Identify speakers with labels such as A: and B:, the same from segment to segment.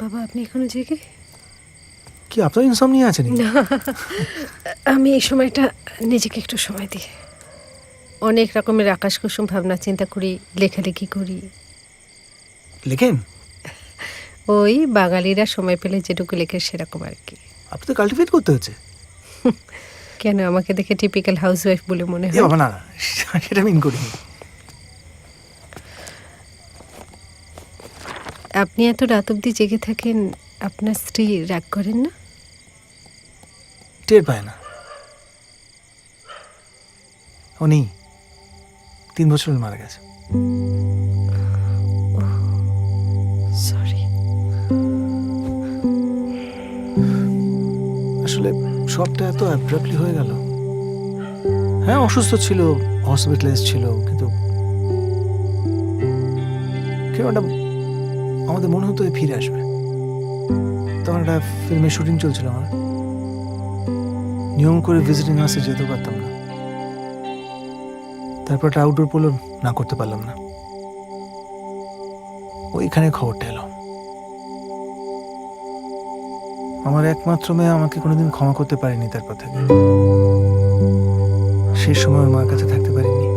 A: বাবা, আপনি এখনো জেগে?
B: কি আপনার ইনসমনিয়া আছে নাকি?
A: না, আমি এই সময়টা নিজেকে একটু সময় দিই। অনেক রকমের আকাশ কুসুম ভাবনা চিন্তা করি, লেখালেখি করি।
B: লেখেন?
A: ওই বাঙালিরা সময় পেলে যেটুকু লেখে সেরকম আর কি।
B: আপনি তো কাল্টিভেট করতে হচ্ছে।
A: কেন, আমাকে দেখে টিপিক্যাল হাউসওয়াইফ বলে মনে
B: এ
A: হয়?
B: বাবা, না না, সেটা মিন করিনি।
A: আপনি এত রাত অবধি জেগে থাকেন, আপনার স্ত্রী রাগ করেন না?
B: টের পায় না। উনি 3 বছর হলো মারা গেছে।
A: সরি।
B: আসলে সবটা এত অ্যাব্রাপ্টলি হয়ে গেল। হ্যাঁ, অসুস্থ ছিল, হসপিটালাইজ ছিল, কিন্তু কেন একটা আমাদের মনে হতো ফিরে আসবে। তখন একটা ফিল্মের শুটিং চলছিল আমার। নিয়ম করে ভিজিটিং আসে যেতে পারতাম না। তারপর একটা আউটডোর পোলো না করতে পারলাম না। ওইখানে খবরটা এলো। আমার একমাত্র মেয়ে আমাকে কোনোদিন ক্ষমা করতে পারেনি তারপর থেকে। সেই সময় ওর মার কাছে থাকতে পারিনি।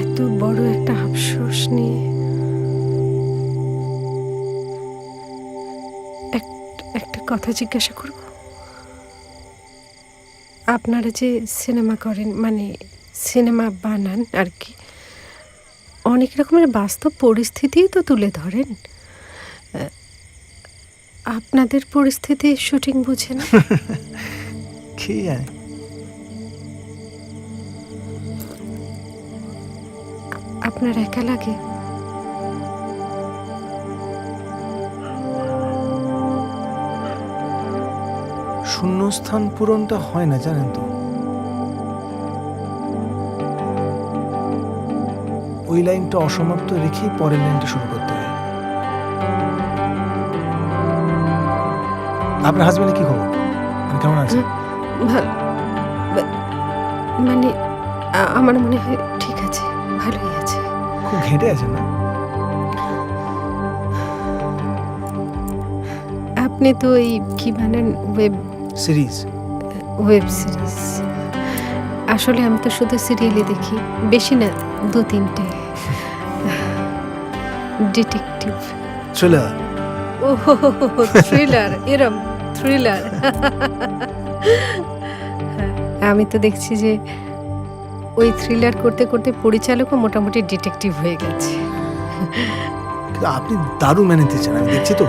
A: এত বড় একটা আফসোস নিয়ে একটা কথা জিজ্ঞাসা করব? আপনারা যে সিনেমা করেন, মানে সিনেমা বানান আর কি, অনেক রকমের বাস্তব পরিস্থিতিই তো তুলে ধরেন। আপনাদের পরিস্থিতি শুটিং বুঝে না?
B: কি জানি।
A: আপনার একা লাগে?
B: শূন্যস্থান পূরণটা হয় না, জানেন তো। ওই লাইনটা অসমাপ্ত রেখেই পরের লাইনটা শুরু করতে হয়। আপনার হাজবেন্ডের কি খবর? কেমন আছে?
A: ভালো, মানে আমার মনে হয় ঠিক আছে, ভালোই আছে।
B: খুব ঘেঁটে আছে না?
A: আপনি তো এই কি বানান, ওয়েব
B: সিরিজ?
A: Web series. আসলে আমি তো শুধু সিরিয়ালই দেখি, বেশি না, 2-3টে। ডিটেকটিভ।
B: থ্রিলার?
A: ও থ্রিলার, এরম থ্রিলার। আমি তো দেখছি যে ওই থ্রিলার করতে করতে পরিচালকও মোটামুটি ডিটেকটিভ হয়ে গেছে।
B: কিন্তু আপনি দারুণ মেনে দিচ্ছেন, আমি দেখছি তো।